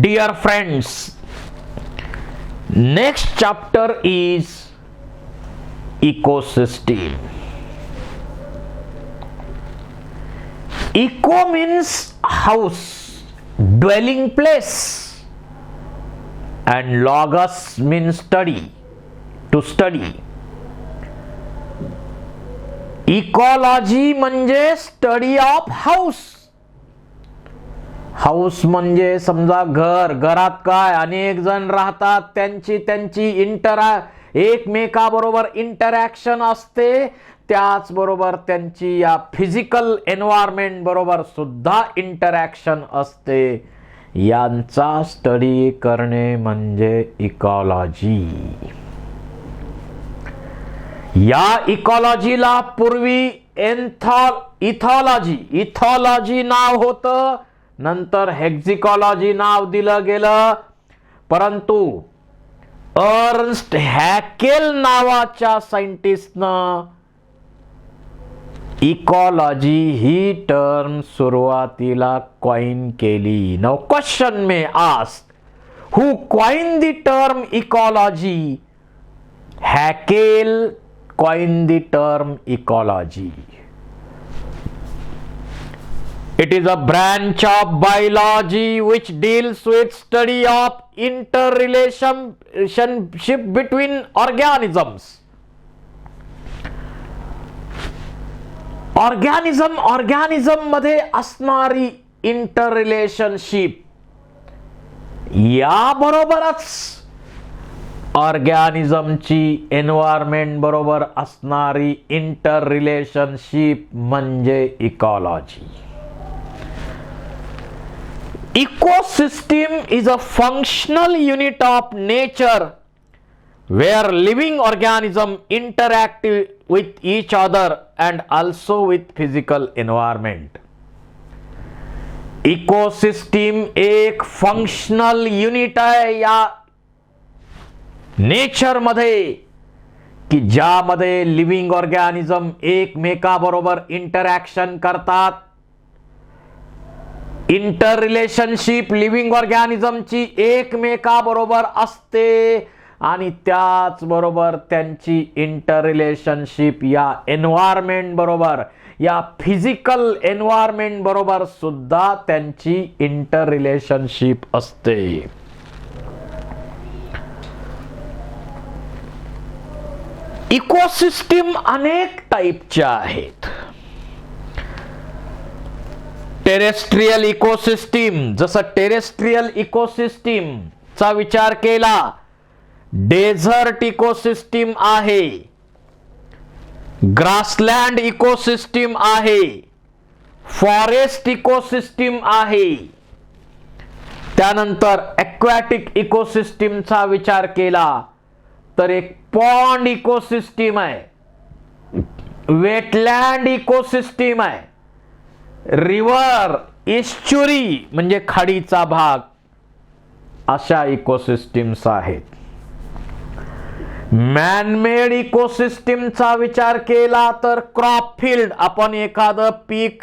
Dear friends, next chapter is ecosystem. Eco means house, dwelling place, and logos means study, to study. Ecology म्हणजे study of house. House म्हणजे समजा घर, घरात काय अनेक जण राहतात, त्यांची एकमेकाबरोबर इंटरॅक्शन असते, त्याचबरोबर त्यांची या फिजिकल एन्व्हायरमेंट बरोबर सुद्धा इंटरॅक्शन असते. यांचा स्टडी करणे म्हणजे इकॉलॉजी. या इकॉलॉजीला पूर्वी इथॉलॉजी नाव होतं, नंतर हेक्झिकॉलॉजी नाव दिलं गेलं. परंतु अर्न्स्ट हॅकेल नावाच्या सायंटिस्टनं इकॉलॉजी ही टर्म सुरुवातीला कॉइन केली. Now question may ask, who coin the term ecology? Haeckel coined the term ecology. It is a branch of biology which deals with study of interrelationship between organisms. Organism मध्ये असणारी interrelationship, या बरोबरच ऑर्गॅनिझमची environment बरोबर असणारी interrelationship म्हणजे ecology. Ecosystem is a functional unit of nature where living organisms interact with each other and also with physical environment. Ecosystem एक functional unit आहे या नेचर मध्ये, की ज्यामध्ये लिव्हिंग ऑर्गॅनिझम एकमेकाबरोबर इंटरॅक्शन करतात. इंटररिलेशनशिप लिव्हिंग ऑर्गॅनिझमची एकमेकाबरोबर असते आणि त्याचबरोबर त्यांची इंटररिलेशनशिप या एन्व्हायरमेंट बरोबर, या फिजिकल एन्व्हायरमेंट बरोबर सुद्धा त्यांची इंटररिलेशनशिप असते. इकोसिस्टम अनेक टाईपच्या आहेत. टेरेस्ट्रियल इकोसिस्टम, जसं टेरेस्ट्रियल इकोसिस्टम चा विचार केला, डेझर्ट इकोसिस्टम आहे, ग्रासलँड इकोसिस्टम आहे, फॉरेस्ट इकोसिस्टम आहे. त्यानंतर एक्वॅटिक इकोसिस्टमचा विचार केला तर एक पॉन्ड इकोसिस्टम आहे, वेटलँड इकोसिस्टम आहे, रिव्हर इस्च्युरी म्हणजे खाडीचा भाग, अशा इकोसिस्टम्स आहेत. मॅनमेड इकोसिस्टमचा विचार केला तर क्रॉप फील्ड, आपण एखादं पीक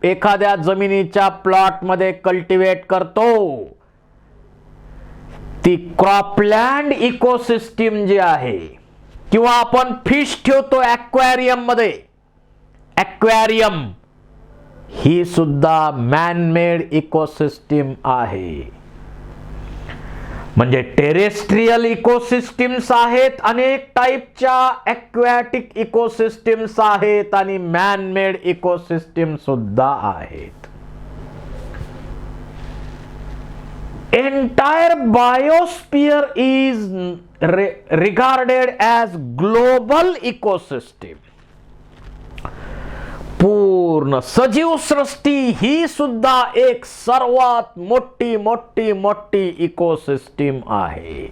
एखाद्या जमिनीच्या प्लॉट मध्ये कल्टिवेट करतो, ती क्रॉपलँड इकोसिस्टम जी आहे. किंवा आपण फिश ठेवतो ॲक्वेरियम मध्ये, ॲक्वेरियम ही सुद्धा मॅनमेड इकोसिस्टम आहे. म्हणजे टेरेस्ट्रियल इकोसिस्टम्स आहेत, अनेक टाईपच्या ॲक्वॅटिक इकोसिस्टम्स आहेत आणि मॅनमेड इकोसिस्टम सुद्धा आहेत. Entire biosphere is regarded as global ecosystem. पूर्ण सजीव सृष्टी ही सुद्धा एक सर्वात मोठी इकोसिस्टम आहे.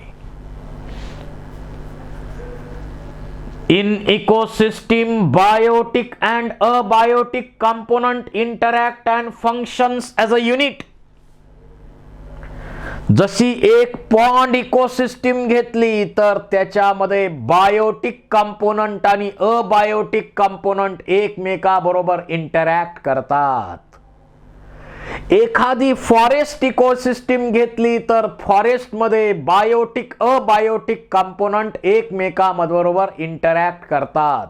In ecosystem, biotic and abiotic component interact and functions as a unit. जशी एक पॉन्ड इकोसिस्टम घेतली तर त्याच्यामध्ये बायोटिक कंपोनंट आणि अबायोटिक कंपोनंट एकमेकाबरोबर इंटरॅक्ट करतात. एखादी फॉरेस्ट इकोसिस्टीम घेतली तर फॉरेस्टमध्ये बायोटिक अबायोटिक कंपोनंट एकमेकांबरोबर इंटरॅक्ट करतात.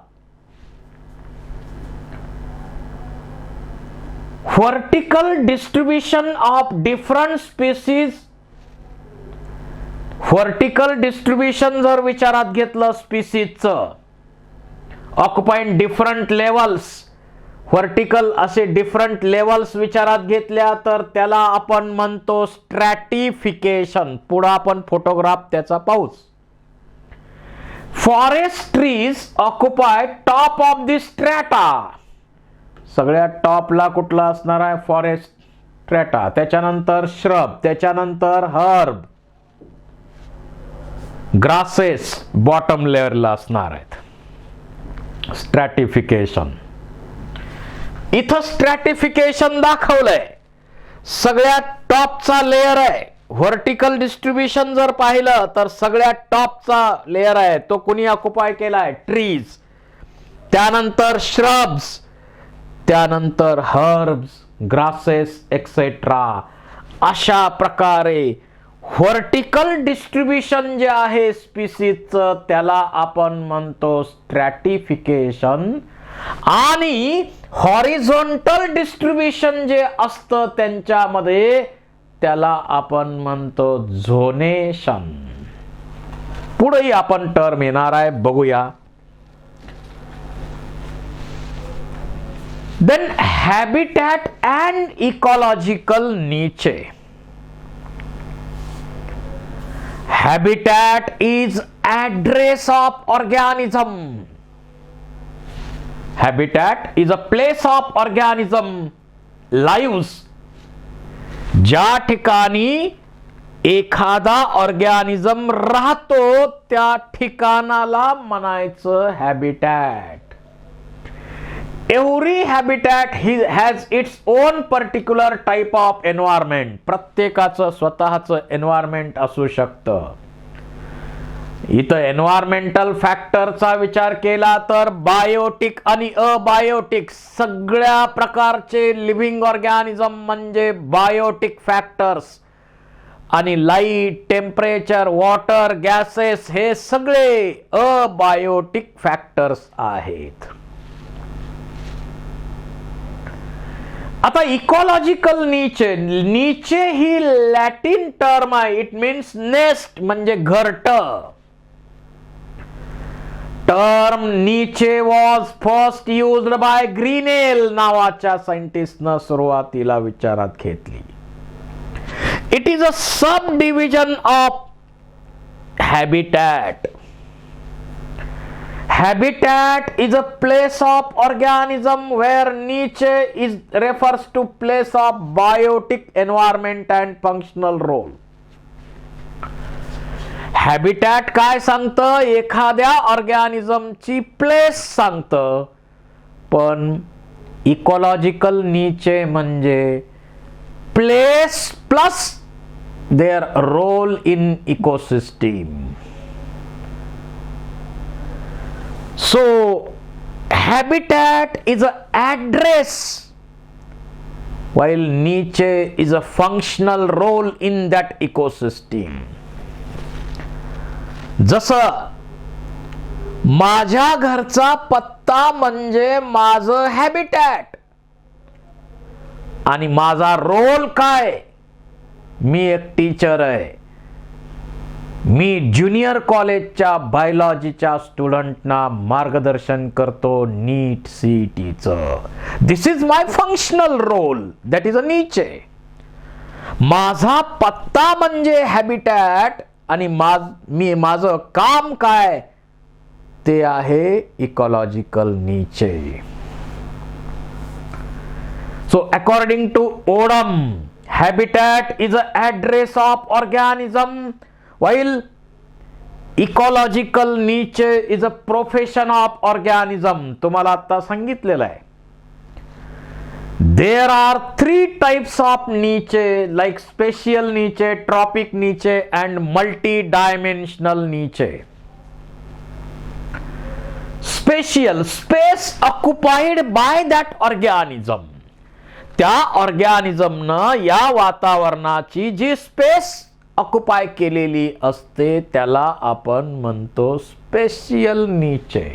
Vertical distribution of different species. Vertical distribution जर विचारात घेतलं स्पीसीजचं, ऑक्युपाइंग डिफरंट लेवल्स, व्हर्टिकल असे डिफरंट लेवल्स विचारात घेतल्या तर त्याला आपण म्हणतो स्ट्रॅटिफिकेशन. पुढे आपण फोटोग्राफ त्याचा पाहूच. Forest trees occupy top of the strata. सगळ्यात टॉपला कुठला असणार आहे? Forest strata. त्याच्यानंतर श्रब, त्याच्यानंतर हर्ब, ग्रासेस बॉटम लेअरला असणार आहेत. स्ट्रॅटिफिकेशन. इथं स्ट्रॅटिफिकेशन दाखवलंय. सगळ्यात टॉपचा लेअर आहे. व्हर्टिकल डिस्ट्रीब्युशन जर पाहिलं तर सगळ्यात टॉपचा लेअर आहे तो कुणी ऑक्युपाय केलाय? ट्रीज. त्यानंतर श्रब्स, त्यानंतर हर्ब्स, ग्रासेस एक्सेट्रा. अशा प्रकारे व्हर्टिकल डिस्ट्रीब्युशन जे आहे स्पीसीजचं त्याला आपण म्हणतो स्ट्रॅटिफिकेशन. आणि हॉरिझॉन्टल डिस्ट्रीब्युशन जे असतं त्यांच्यामध्ये त्याला आपण म्हणतो झोनेशन. पुढेही आपण टर्म येणार आहे, बघूया. Then habitat and ecological niche. Habitat is address of organism. Habitat is a place of organism lives. ज्या ठिकाणी एखादा ऑर्गॅनिझम राहतो त्या ठिकाणाला म्हणायचं habitat. Every habitat has its own particular type of environment. प्रत्येकाचं स्वतःचं एन्व्हायरमेंट असू शकतं. इथं एन्व्हायरमेंटल फॅक्टरचा विचार केला तर बायोटिक आणि अबायोटिक सगळ्या प्रकारचे लिव्हिंग ऑर्गॅनिझम म्हणजे बायोटिक फॅक्टर्स. आणि लाईट, टेम्परेचर, वॉटर, गॅसेस हे सगळे अबायोटिक फॅक्टर्स आहेत. आता इकॉलॉजिकल नीचे. नीचे ही लॅटिन टर्म आहे. इट मीन्स नेस्ट म्हणजे घरट. टर्म नीचे वॉज फर्स्ट युज्ड बाय ग्रीनेल नावाच्या सायंटिस्टनं सुरुवातीला विचारात घेतली. It is a sub division of habitat. Habitat is a place of organism where niche is refers to place of biotic environment and functional role. Habitat काय सांगतं? एखाद्या ऑर्गॅनिझमची place सांगतं. पण ecological niche म्हणजे place plus their role in ecosystem. So habitat is an address while niche is a functional role in that ecosystem. जसं माझ्या घरचा पत्ता म्हणजे माझं हॅबिटॅट आणि माझा रोल काय? मी एक टीचर आहे. मी ज्युनियर कॉलेजच्या बायोलॉजीच्या स्टुडंटना मार्गदर्शन करतो नीट सीईटीचं. This is my functional role. That is a niche. माझा पत्ता म्हणजे हॅबिटॅट आणि माझं काम काय ते आहे ecological niche. So according to Odum, habitat is an address of organism while ecological niche is a profession of organism. तुम्हाला आता सांगितलेलं आहे. There are 3 types of niche like spatial niche, tropic niche and multi-dimensional niche. Spatial, space occupied by that organism. त्या ऑर्गॅनिझमनं या वातावरणाची जी space occupy केलेली असते त्याला आपण म्हणतो स्पेशियल नीचे.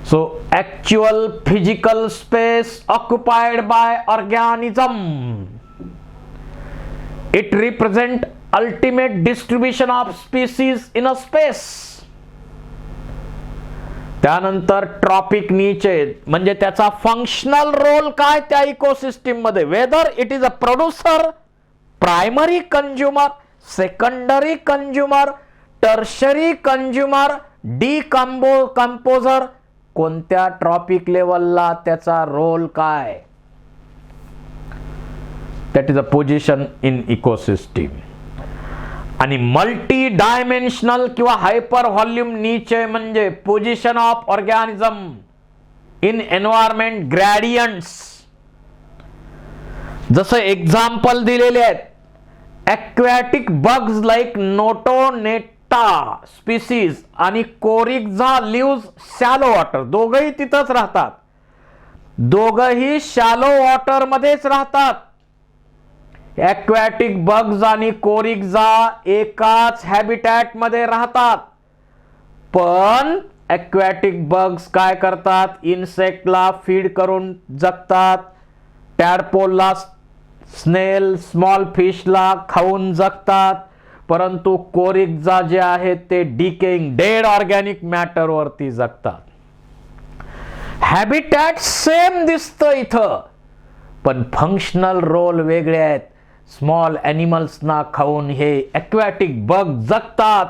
So actual physical space occupied by organism. It represent ultimate distribution of species in a space. त्यानंतर ट्रॉपिक नीचे म्हणजे त्याचा फंक्शनल रोल काय त्या इकोसिस्टीम मध्ये, weather it is a producer, primary consumer, secondary consumer, tertiary consumer, composer. कोणत्या tropic लेवलला त्याचा रोल काय, that is a position in ecosystem. आणि मल्टी डायमेन्शनल किंवा हायपर व्हॉल्यूम नीचे म्हणजे position of organism in environment gradients. जसं एक्झाम्पल दिलेले आहेत, ॲक्वॅटिक बग्स लाईक नोटोनेटा स्पीसीज आणि कोरिक्झा लिव्ज शॅलो वॉटर. दोघंही तिथंच राहतात, दोघंही शॅलो वॉटर मध्येच राहतात. ॲक्वॅटिक बग्स आणि कोरिक्झा एकाच हॅबिटॅट मध्ये राहतात, पण ॲक्वॅटिक बग्स काय करतात, इन्सेक्टला फीड करून जगतात, टॅडपोलला, स्नेल, स्मॉल फिशला खाऊन जगतात. परंतु कोरिक्झा जे आहेत ते डिकेइंग डेड ऑर्गॅनिक मॅटर वरती जगतात. हॅबिटॅट सेम दिसतं इथं, पण फंक्शनल रोल वेगळे आहेत. स्मॉल ॲनिमल्सना खाऊन हे ॲक्वॅटिक बग जगतात,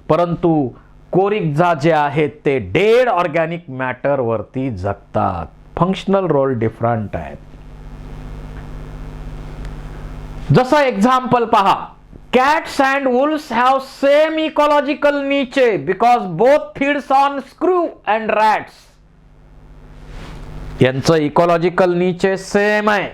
परंतु कोरिक्झा जे आहेत ते डेड ऑर्गॅनिक मॅटर वरती जगतात. फंक्शनल रोल डिफरंट आहेत. जसं एक्झाम्पल पहा, cats and wolves have same ecological niche because both feeds on screw and rats. यांचं इकॉलॉजिकल नीचे सेम आहे,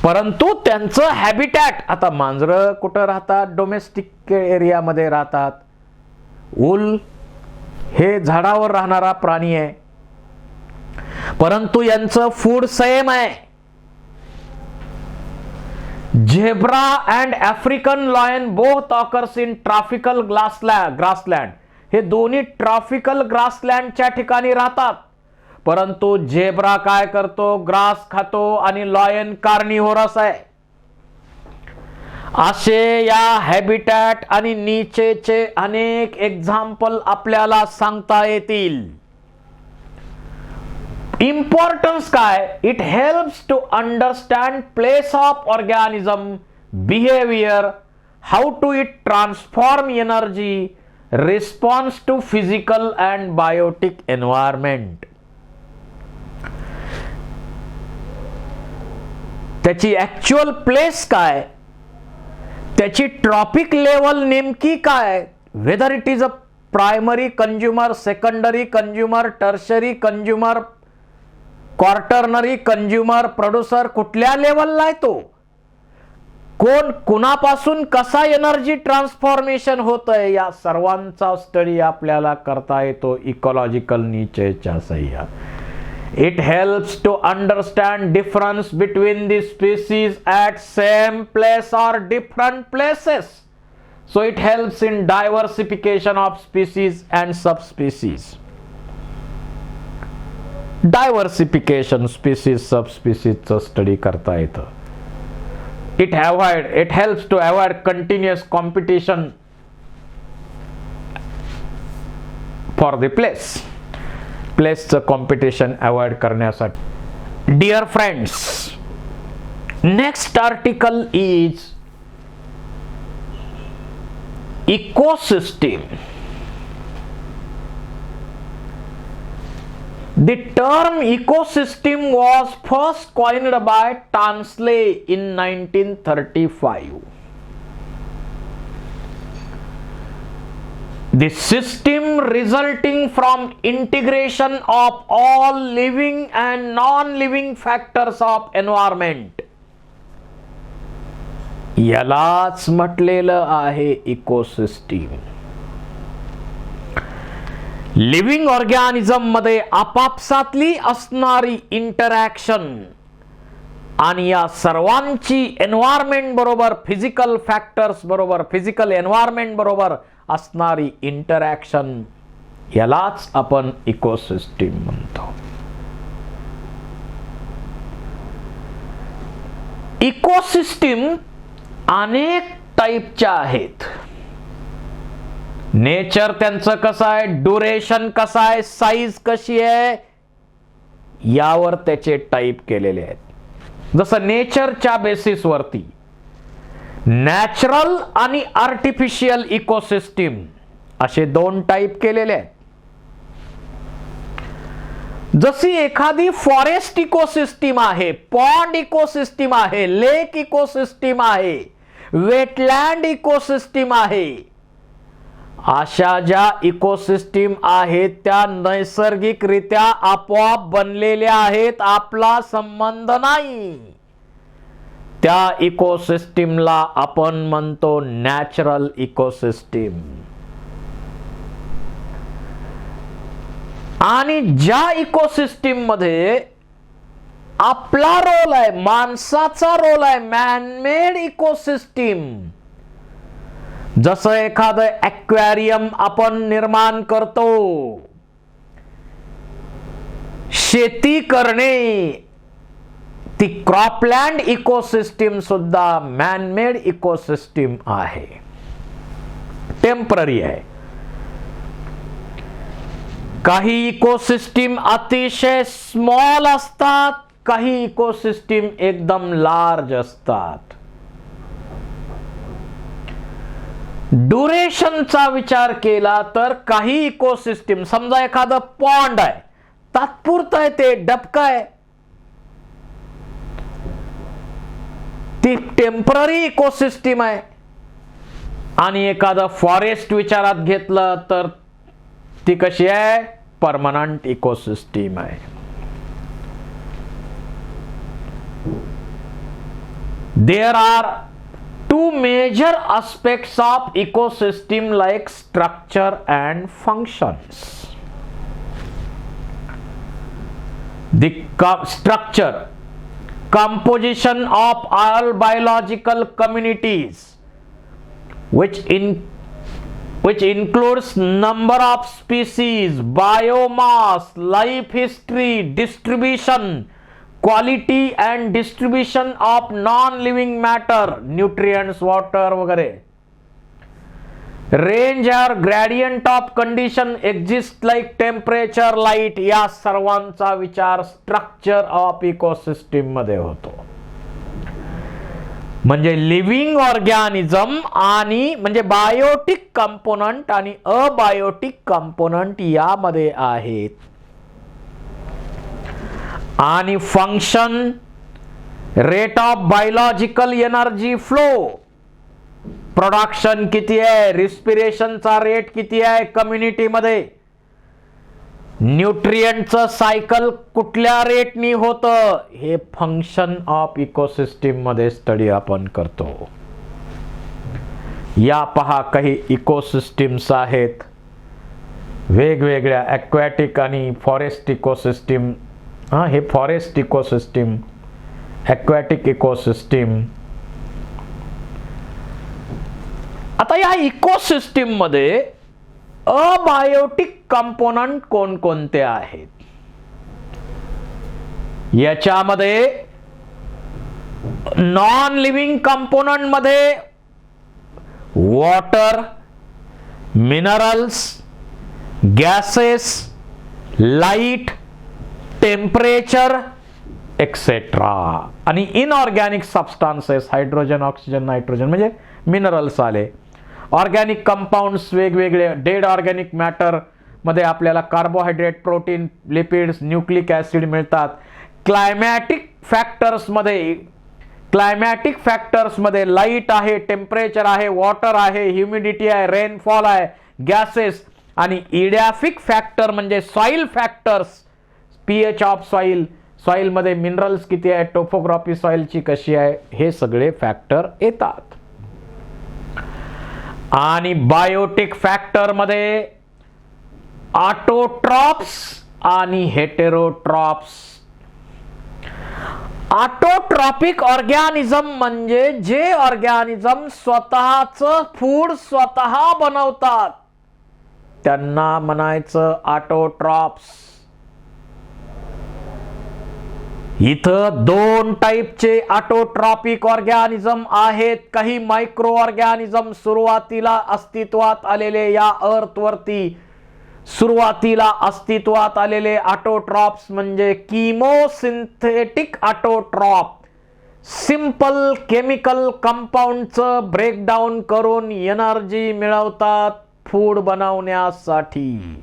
परंतु त्यांचं हॅबिटॅट, आता मांजरं कुठं राहतात, डोमेस्टिक एरियामध्ये राहतात. वूल हे झाडावर राहणारा प्राणी आहे, परंतु यांचं फूड सेम आहे. Zebra and African lion both occurs in tropical grassland. हे दोन्ही ट्रॉपिकल ग्रासलँडच्या ठिकाणी राहतात, परंतु झेब्रा काय करतो, ग्रास खातो आणि लायन कार्निव्होरस आहे. असे या हॅबिटॅट आणि नीचेचे अनेक एक्झाम्पल आपल्याला सांगता येतील. इम्पॉर्टन्स काय, it helps to understand place of organism, behaviour, how to it transform energy, response to physical and biotic environment. त्याची ऍक्च्युअल प्लेस काय, त्याची ट्रॉपिक लेवल नेमकी काय, whether it is a primary consumer, secondary consumer, tertiary consumer, quaternary consumer, producer, कुठल्या लेवलला आहे तो, कोण कुणापासून कसा एनर्जी ट्रान्सफॉर्मेशन होतंय, या सर्वांचा स्टडी आपल्याला करता येतो इकॉलॉजिकल नीचेच्या सहाय्याने. It helps to understand difference between the species at same place or different places. So it helps in diversification of species and subspecies. Diversification species subspecies चा स्टडी करता येतं. It helps to avoid continuous competition for the प्लेसचं competition avoid करण्यासाठी. Dear friends, next article is ecosystem. The term ecosystem was first coined by Tansley in 1935. The system resulting from integration of all living and non-living factors of environment. यालाच म्हटलेलं आहे ecosystem. Living organism मध्ये आपापसातली असणारी interaction आणि या सर्वांची environment बरोबर, physical factors बरोबर, फिजिकल एन्व्हायरमेंट बरोबर असणारी इंटरॅक्शन, यालाच आपण इकोसिस्टीम म्हणतो. इकोसिस्टीम अनेक टाईपच्या आहेत. नेचर त्यांचं कसं आहे, ड्युरेशन कसं आहे, साईज कशी आहे, यावर त्याचे टाईप केलेले आहेत. जसं नेचरच्या बेसिसवरती नॅचरल आणि आर्टिफिशियल इकोसिस्टीम असे दोन टाईप केलेले आहेत. जशी एखादी फॉरेस्ट इकोसिस्टीम आहे, पॉन्ड इकोसिस्टीम आहे, लेक इकोसिस्टीम आहे, वेटलँड इकोसिस्टीम आहे, अशा ज्या इकोसिस्टीम आहेत त्या नैसर्गिकरित्या आपोआप बनलेल्या आहेत, आपला संबंध नाही. त्या इकोसिस्टीमला आपण म्हणतो नॅचरल इकोसिस्टीम. आणि ज्या इकोसिस्टीम मध्ये आपला रोल आहे, माणसाचा रोल आहे, मॅनमेड इकोसिस्टीम, जसं एखादं ॲक्वेरियम आपण निर्माण करतो, शेती करणे, ती क्रॉपलँड इकोसिस्टीम सुद्धा मॅनमेड इकोसिस्टीम आहे, टेम्पररी आहे. काही इकोसिस्टीम अतिशय स्मॉल असतात, काही इकोसिस्टीम एकदम लार्ज असतात. ड्युरेशनचा विचार केला तर काही इकोसिस्टीम, समजा एखादं पॉन्ड आहे, तात्पुरतं आहे, ते डबकं आहे, ती टेम्पररी इकोसिस्टीम आहे. आणि एखादं फॉरेस्ट विचारात घेतलं तर ती कशी आहे, परमनंट इकोसिस्टीम आहे. There are two major aspects of ecosystem like structure and functions. The structure, composition of all biological communities, which includes number of species, biomass, life history, distribution, quality and distribution of non-living matter, nutrients, water वगैरे, range or gradient of condition exist like temperature, light, या सर्वांचा विचार structure of ecosystem मध्ये होतो. म्हणजे living organism आणि म्हणजे Biotique component आणि अबायोटिक कंपोनंट यामध्ये आहेत. आणि function, rate of biological energy flow, production किती आहे, रिस्पिरेशनचा रेट किती आहे कम्युनिटी मध्ये, न्यूट्रिएंटचं सायकल कुठल्या रेटनी होतं, हे फंक्शन ऑफ इकोसिस्टीम मध्ये स्टडी आपण करतो. या पहा काही इकोसिस्टीम्स आहेत वेगवेगळ्या, ॲक्वॅटिक आणि फॉरेस्ट इकोसिस्टीम. हे फॉरेस्ट इकोसिस्टीम, ॲक्वॅटिक इकोसिस्टीम. आता या इकोसिस्टीम मध्ये अबायोटिक कंपोनंट कोणकोणते आहेत, याच्यामध्ये नॉन लिव्हिंग कंपोनंट मध्ये water, minerals, gases, light, temperature etcetera. आणि इनऑर्गॅनिक सबस्टान्सेस, हायड्रोजन, ऑक्सिजन, नायट्रोजन म्हणजे मिनरल्स आले. ऑर्गॅनिक कंपाऊंड्स वेगवेगळे, डेड ऑर्गॅनिक मॅटर मध्ये आपल्याला carbohydrate, protein, lipids, nucleic acid मिळतात. क्लायमॅटिक फॅक्टर्स मध्ये लाईट आहे, टेम्परेचर आहे, वॉटर आहे, ह्युमिडिटी आहे, रेनफॉल आहे, गॅसेस. आणि इडियाफिक फॅक्टर म्हणजे soil factors, pH of soil, soil मध्ये मिनरल्स किती आहे, टोपोग्राफी सॉइलची कशी आहे, हे सगळे फॅक्टर येतात. आणि बायोटिक फॅक्टर मध्ये ऑटोट्रॉप्स आणि हेटेरोट्रॉप्स. ऑटोट्रॉपिक ऑर्गॅनिझम म्हणजे जे ऑर्गॅनिझम स्वतःच फूड स्वतः बनवतात त्यांना म्हणायचं ऑटोट्रॉप्स. इथं दोन टाईपचे ऑटोट्रॉपिक ऑर्गॅनिझम आहेत. काही मायक्रो ऑर्गॅनिझम सुरुवातीला अस्तित्वात आलेले, या अर्थवरती सुरुवातीला अस्तित्वात आलेले ऑटोट्रॉप्स म्हणजे किमोसिंथेटिक ऑटोट्रॉप. सिंपल केमिकल कंपाऊंडचं ब्रेकडाऊन करून एनर्जी मिळवतात फूड बनवण्यासाठी.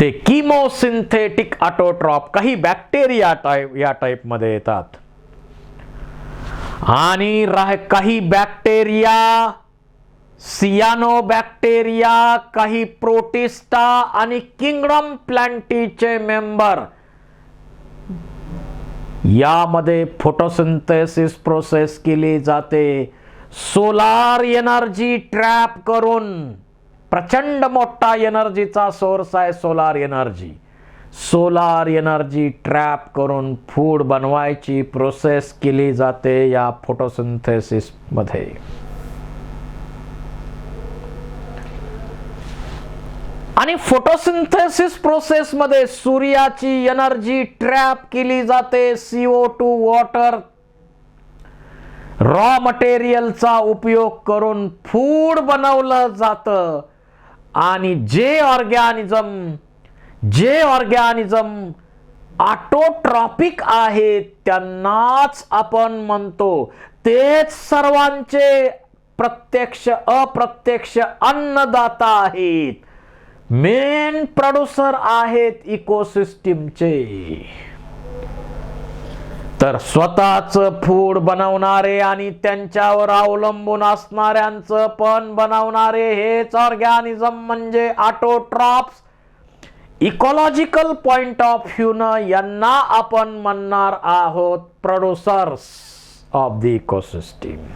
ते किमोसिंथेटिक ऑटोट्रॉप काही बॅक्टेरिया या टाइप मध्ये येतात. आणि काही बॅक्टेरिया सियानोबॅक्टेरिया, काही प्रोटिस्टा आणि किंगडम प्लांटीचे मेंबर. यामध्ये फोटोसिंथेसिस प्रोसेस केली जाते. सोलार एनर्जी ट्रॅप करून, प्रचंड मोठा एनर्जीचा सोर्स आहे solar energy. Solar energy trap करून फूड बनवायची प्रोसेस केली जाते या फोटोसिंथेसिस मध्ये. आणि फोटोसिंथेसिस प्रोसेस मध्ये सूर्याची एनर्जी ट्रॅप केली जाते. CO2 वॉटर रॉ मटेरियलचा उपयोग करून फूड बनवलं जातं. आणि जे ऑर्गॅनिझम ऑटोट्रॉपिक आहेत त्यांनाच आपण म्हणतो. तेच सर्वांचे प्रत्यक्ष अप्रत्यक्ष अन्नदाता आहेत. मेन प्रोड्युसर आहेत इकोसिस्टीमचे. तर स्वतःच फूड बनवणारे आणि त्यांच्यावर अवलंबून असणाऱ्यांचं पण बनवणारे हेच ऑर्गॅनिझम म्हणजे autotrophs. Ecological point of view न यांना आपण म्हणणार आहोत प्रोड्युसर्स ऑफ द इकोसिस्टीम.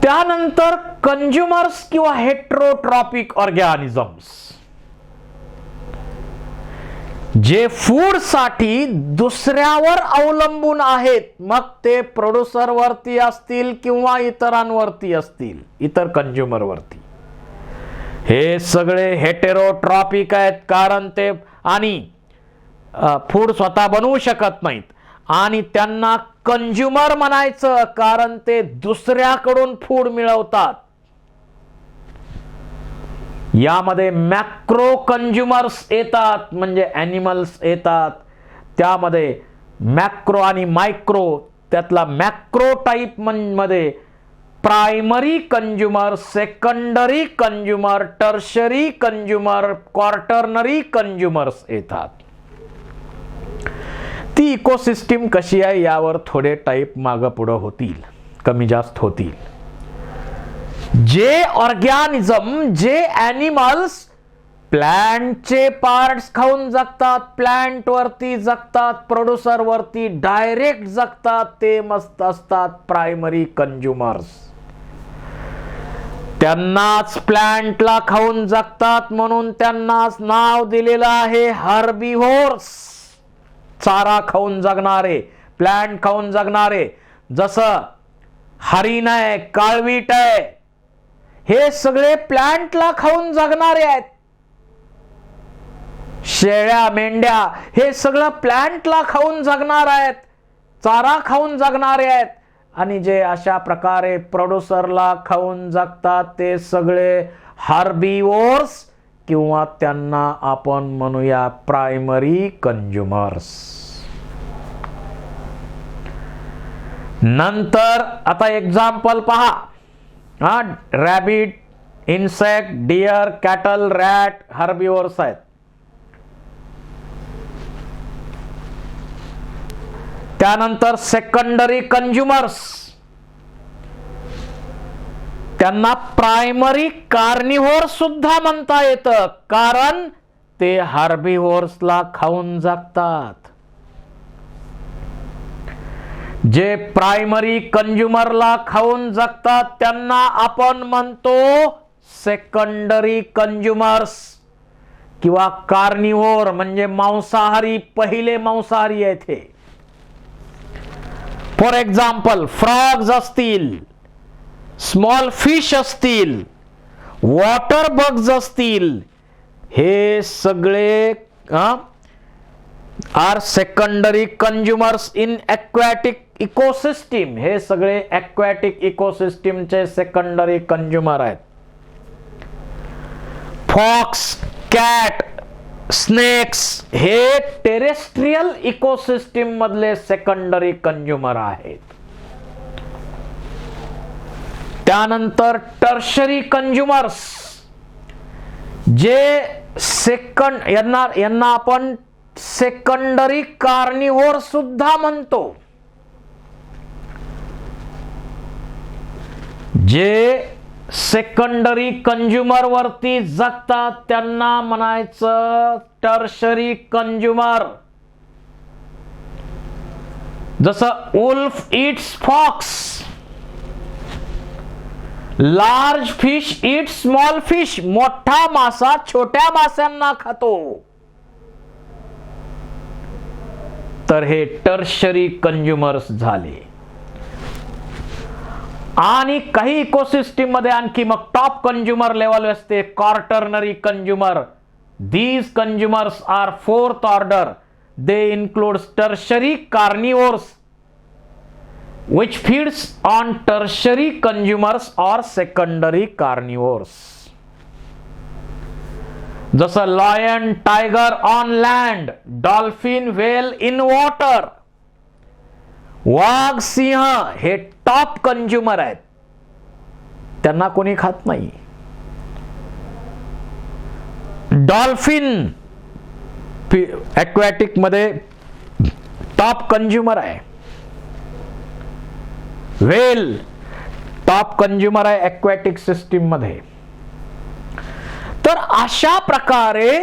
त्यानंतर कंझ्युमर्स किंवा हेटेरोट्रॉपिक ऑर्गॅनिझम्स जे फूड साठी दुसऱ्यावर अवलंबून आहेत. मग ते प्रोड्युसर वरती असतील किंवा इतरांवरती असतील, इतर कंझ्युमर वरती. हे सगळे हेटेरोट्रॉपिक आहेत कारण ते आणि फूड स्वतः बनवू शकत नाहीत. आणि त्यांना कंझ्युमर म्हणायचं कारण ते दुसऱ्याकडून फूड मिळवतात. यामध्ये मॅक्रो कंझ्युमर्स येतात म्हणजे ॲनिमल्स येतात. त्यामध्ये मॅक्रो आणि मायक्रो, त्यातला मॅक्रो टाईप मध्ये primary consumer, secondary consumer, tertiary consumer, quaternary consumers येतात. ती इकोसिस्टीम कशी आहे यावर थोडे टाईप मागं पुढं होतील, कमी जास्त होतील. जे ऑर्गॅनिझम, जे ॲनिमल्स प्लांटचे पार्ट्स खाऊन जगतात, प्लांट वरती जगतात, प्रोड्युसर वरती डायरेक्ट जगतात, ते मस्त असतात प्रायमरी कंझ्युमर्स. त्यांनाच प्लांटला खाऊन जगतात म्हणून त्यांनाच नाव दिलेलं आहे हर्बिव्होर्स. चारा खाऊन जगणारे, प्लांट खाऊन जगणारे. जसं हरिण आहे, काळवीट आहे, हे सगळे प्लांटला खाऊन जगणारे आहेत. शेळ्या, मेंढ्या हे सगळं प्लांटला खाऊन जगणार आहेत, चारा खाऊन जगणारे आहेत. आणि जे अशा प्रकारे प्रोड्युसरला खाऊन जगतात ते सगळे हर्बिव्होर्स किंवा त्यांना आपण म्हणूया प्रायमरी कंझ्युमर्स. नंतर आता एक्झाम्पल पहा. Rabbit, insect, deer, cattle, rat herbivores आहेत. त्यानंतर सेकंडरी कंझ्युमर्स, त्यांना प्रायमरी कार्निव्होर सुद्धा म्हणता येतं कारण ते हर्बिव्होर्सला खाऊन जगतात. जे प्रायमरी कंझ्युमरला खाऊन जगतात त्यांना आपण म्हणतो सेकंडरी कंझ्युमर्स किंवा कार्निव्होर, म्हणजे मांसाहारी, पहिले मांसाहारी आहेत हे. फॉर एक्झाम्पल फ्रॉग्स असतील, स्मॉल फिश असतील, वॉटर बग्स असतील, हे सगळे are secondary consumers in aquatic ecosystem. हे सगळे एक्वॅटिक इकोसिस्टीमचे सेकंडरी कंझ्युमर आहेत. फॉक्स, कॅट, स्नेक्स हे टेरेस्ट्रियल इकोसिस्टीम मधले सेकंडरी कंझ्युमर आहेत. त्यानंतर टर्शरी कंझ्युमर्स, जे यांना आपण सेकंडरी कार्निव्होर सुद्धा म्हणतो. जे सेकंडरी कंझ्युमर वरती जगतात त्यांना म्हणायचं टर्शरी कंझ्युमर. जसं wolf eats fox, large fish eat small fish, मोठा मासा छोट्या माशांना खातो. तर हे टर्शरी कंझ्युमर्स झाले. आणि काही इकोसिस्टीम मध्ये आणखी मग टॉप कंझ्युमर लेवल असते, quaternary consumer. These consumers are fourth order. They includes tertiary carnivores which feeds on tertiary consumers or secondary carnivores. जसं lion, tiger on land, dolphin, whale in water. वाघ, सिंह हे top consumer आहेत, त्यांना कोणी खात नाही. डॉल्फिन एक्वॅटिक मध्ये टॉप कंझ्युमर आहे. व्हेल टॉप कंझ्युमर आहे एक्वॅटिक सिस्टीम मध्ये. तर अशा प्रकारे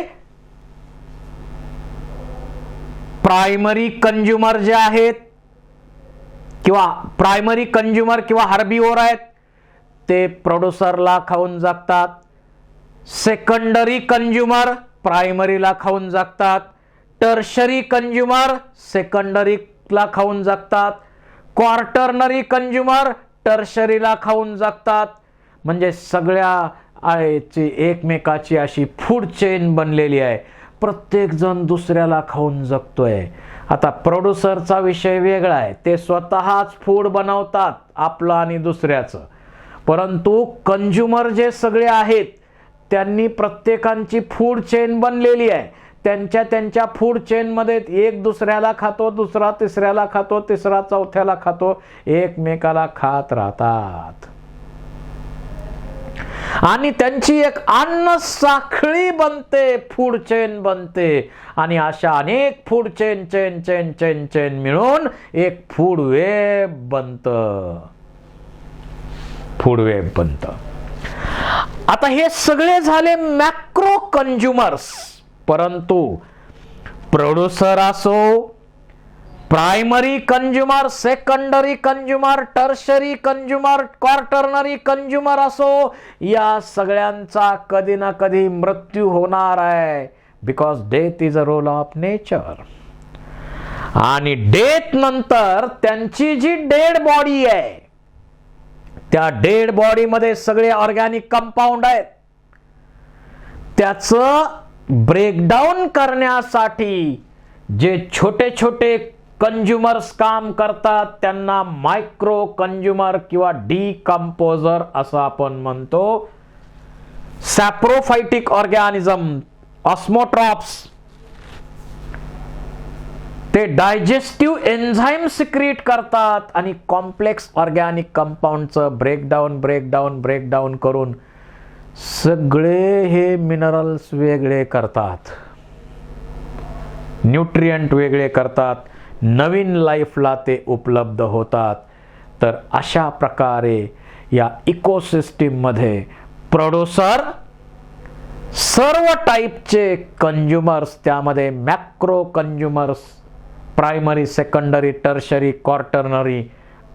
प्रायमरी कंझ्युमर जे आहेत किंवा प्रायमरी कंझ्युमर किंवा हर्बिव्होर आहेत ते प्रोड्युसरला खाऊन जगतात. सेकंडरी कंझ्युमर प्रायमरीला खाऊन जगतात. टर्शरी कंझ्युमर सेकंडरीला खाऊन जगतात. क्वार्टर्नरी कंझ्युमर टर्शरीला खाऊन जगतात. म्हणजे सगळ्या एकमेकाची अशी फूड चेन बनलेली आहे. प्रत्येक जण दुसऱ्याला खाऊन जगतोय. आता प्रोड्युसरचा विषय वेगळा आहे, ते स्वतःच फूड बनवतात आपलं आणि दुसऱ्याचं. परंतु कंझ्युमर जे सगळे आहेत त्यांनी प्रत्येकांची फूड चेन बनलेली आहे. त्यांच्या फूड चेन मध्ये एक दुसऱ्याला खातो, दुसरा तिसऱ्याला खातो, तिसरा चौथ्याला खातो, एकमेकाला खात राहतात. आणि त्यांची एक अन्न साखळी बनते, फूड चेन बनते. आणि अशा अनेक food chain chain chain chain chain मिळून एक फूड वेब बनतं. फूड वेब बनतं. आता हे सगळे झाले मॅक्रो कंझ्युमर्स. परंतु प्रोड्युसर असो, primary consumer, secondary consumer, tertiary consumer, quaternary consumer असो, या सगळ्यांचा कधी ना कधी मृत्यू होणार आहे. Because death is a role of nature. आणि डेथ नंतर त्यांची जी डेड बॉडी आहे त्या डेड बॉडी मध्ये सगळे ऑर्गॅनिक कंपाऊंड आहेत. त्याचं ब्रेकडाऊन करण्यासाठी जे छोटे छोटे कंझ्युमर्स काम करतात त्यांना मायक्रो कंझ्युमर किंवा डिकंपोजर असं आपण म्हणतो. सॅप्रोफायटिक ऑर्गॅनिझम, ऑस्मोट्रॉप्स, ते डायजेस्टिव्ह एन्झाईम सिक्रीट करतात आणि कॉम्प्लेक्स ऑर्गॅनिक कंपाऊंडचं ब्रेकडाऊन करून सगळे हे मिनरल्स वेगळे करतात, न्यूट्रिएंट वेगळे करतात, नवीन लाईफला ते उपलब्ध होतात. तर अशा प्रकारे या इकोसिस्टीम मध्ये प्रोड्युसर, सर्व टाईपचे कंझ्युमर्स, त्यामध्ये macro consumers, primary, secondary, tertiary, quaternary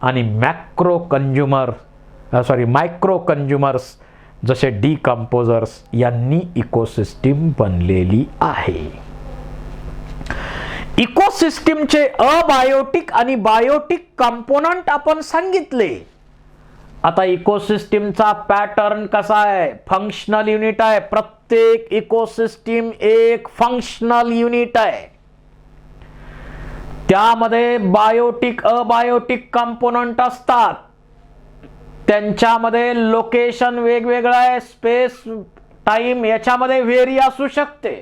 आणि मायक्रो कंझ्युमर्स जसे डिकंपोजर्स यांनी इकोसिस्टीम बनलेली आहे. इकोसिस्टीमचे अबायोटिक आणि बायोटिक कंपोनंट आपण सांगितले. आता इकोसिस्टीमचा पॅटर्न कसा आहे? फंक्शनल युनिट आहे. प्रत्येक इकोसिस्टीम एक फंक्शनल युनिट आहे. त्यामध्ये बायोटिक, अबायोटिक कंपोनंट असतात. त्यांच्यामध्ये लोकेशन वेगवेगळं आहे, स्पेस, टाइम याच्यामध्ये व्हेरी असू शकते.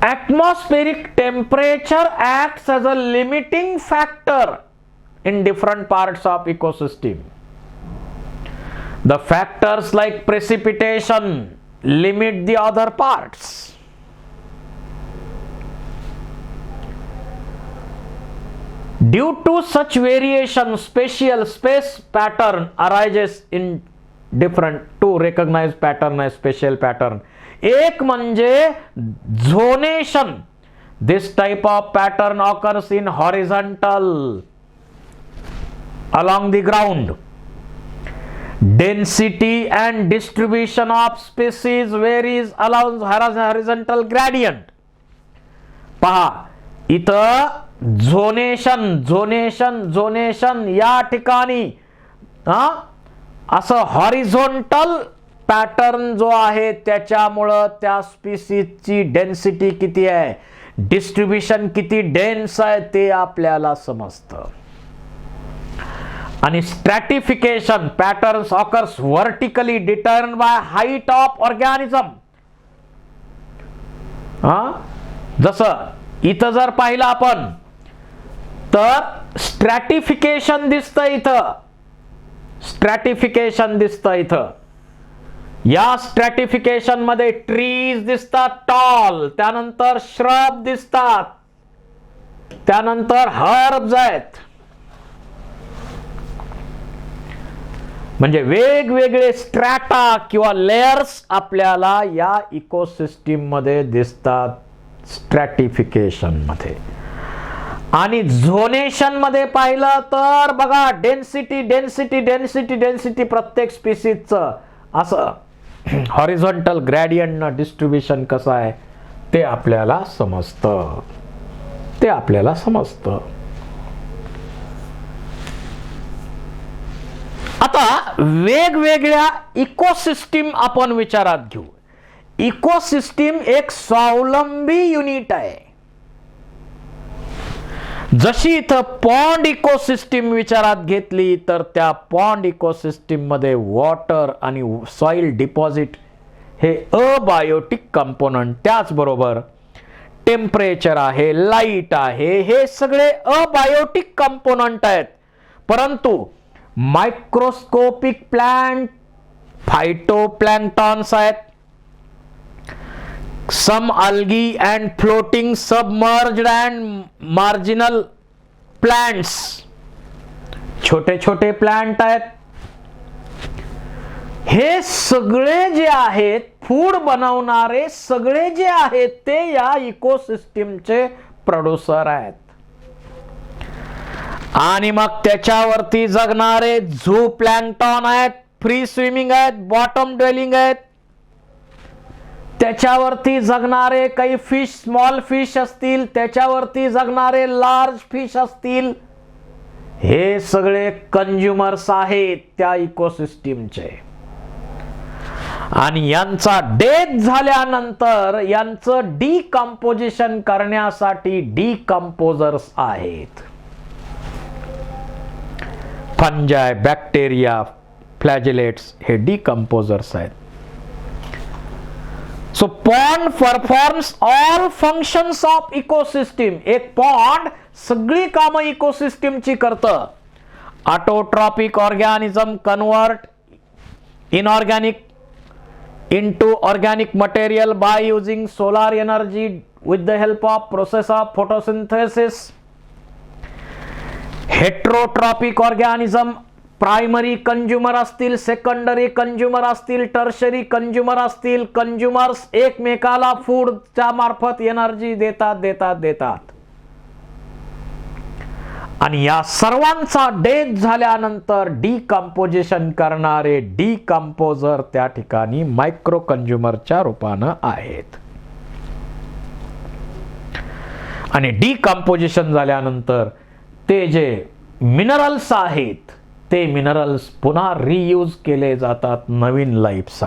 Atmospheric temperature acts as a limiting factor in different parts of ecosystem. The factors like precipitation limit the other parts. Due to such variation, spatial space pattern arises in different to recognize pattern as spatial pattern. एक म्हणजे zonation. This type of pattern occurs in horizontal along the ground. Density and distribution of species varies along horizontal gradient. पहा इथं झोनेशन या ठिकाणी असं horizontal pattern जो आहे त्याच्यामुळं त्या स्पीसीजची डेन्सिटी किती आहे, डिस्ट्रीब्युशन किती डेन्स आहे ते आपल्याला समजतं. आणि stratification patterns occurs vertically determined by height of organism. जसं इथं जर पाहिलं आपण तर स्ट्रॅटिफिकेशन दिसतं इथं. या स्ट्रॅटिफिकेशन मध्ये ट्रीज दिसतात टॉल, त्यानंतर श्रब दिसतात, त्यानंतर हर्ब्स आहेत. म्हणजे वेगवेगळे स्ट्रॅटा किंवा लेयर्स आपल्याला या इकोसिस्टीम मध्ये दिसतात स्ट्रॅटिफिकेशन मध्ये. आणि झोनेशन मध्ये पाहिलं तर बघा डेन्सिटी प्रत्येक स्पीसीजचं असं हॉरिझॉन्टल ग्रेडियंट डिस्ट्रीब्युशन कसं आहे ते आपल्याला समजतं. आता वेगवेगळ्या इकोसिस्टीम आपण विचारात घेऊ. इकोसिस्टीम एक स्वावलंबी युनिट आहे. जशी इथं पॉन्ड इकोसिस्टीम विचारात घेतली तर त्या पॉन्ड इकोसिस्टीम मध्ये वॉटर आणि सॉइल डिपॉझिट हे अबायोटिक कंपोनंट, त्याचबरोबर टेम्परेचर आहे, लाईट आहे, हे सगळे अबायोटिक कंपोनंट आहेत. परंतु मायक्रोस्कोपिक प्लांट, फायटोप्लॅंक्टॉन्स आहेत, some algae and floating submerged and marginal plants, छोटे छोटे प्लांट आहेत. हे सगळे जे आहेत फूड बनवणारे सगळे जे आहेत ते या इकोसिस्टीमचे प्रोड्युसर आहेत. आणि मग त्याच्यावरती जगणारे झू प्लॅंक्टॉन आहेत, फ्री स्विमिंग आहेत, बॉटम ड्वेलिंग आहेत. त्याच्यावरती जगणारे काही फिश, स्मॉल फिश असतील, त्याच्यावरती जगणारे लार्ज फिश असतील. हे सगळे कंझ्युमर्स आहेत त्या इकोसिस्टीमचे. आणि यांचा डेथ झाल्यानंतर यांचं डिकंपोजिशन करण्यासाठी डिकंपोजर्स आहेत. फंजाय, बॅक्टेरिया, फ्लॅजेलेट्स हे डिकंपोजर्स आहेत. So pond performs all functions of ecosystem. एक पॉन्ड सगळी कामं इकोसिस्टीमची करतं. Autotrophic organism convert inorganic into organic material by using solar energy with the help of process of photosynthesis. Heterotrophic organism primary consumer असतील, secondary consumer असतील, tertiary consumer असतील. Consumers एकमेकाला फूडच्या मार्फत एनर्जी देतात. आणि या सर्वांचा डेथ झाल्यानंतर डिकम्पोजिशन करणारे डिकम्पोजर त्या ठिकाणी मायक्रो कंझ्युमरच्या रूपानं आहेत. आणि डिकम्पोजिशन झाल्यानंतर ते जे मिनरल्स आहेत ते मिनरल्स पुन्हा रियूज केले जातात नवीन लाईफ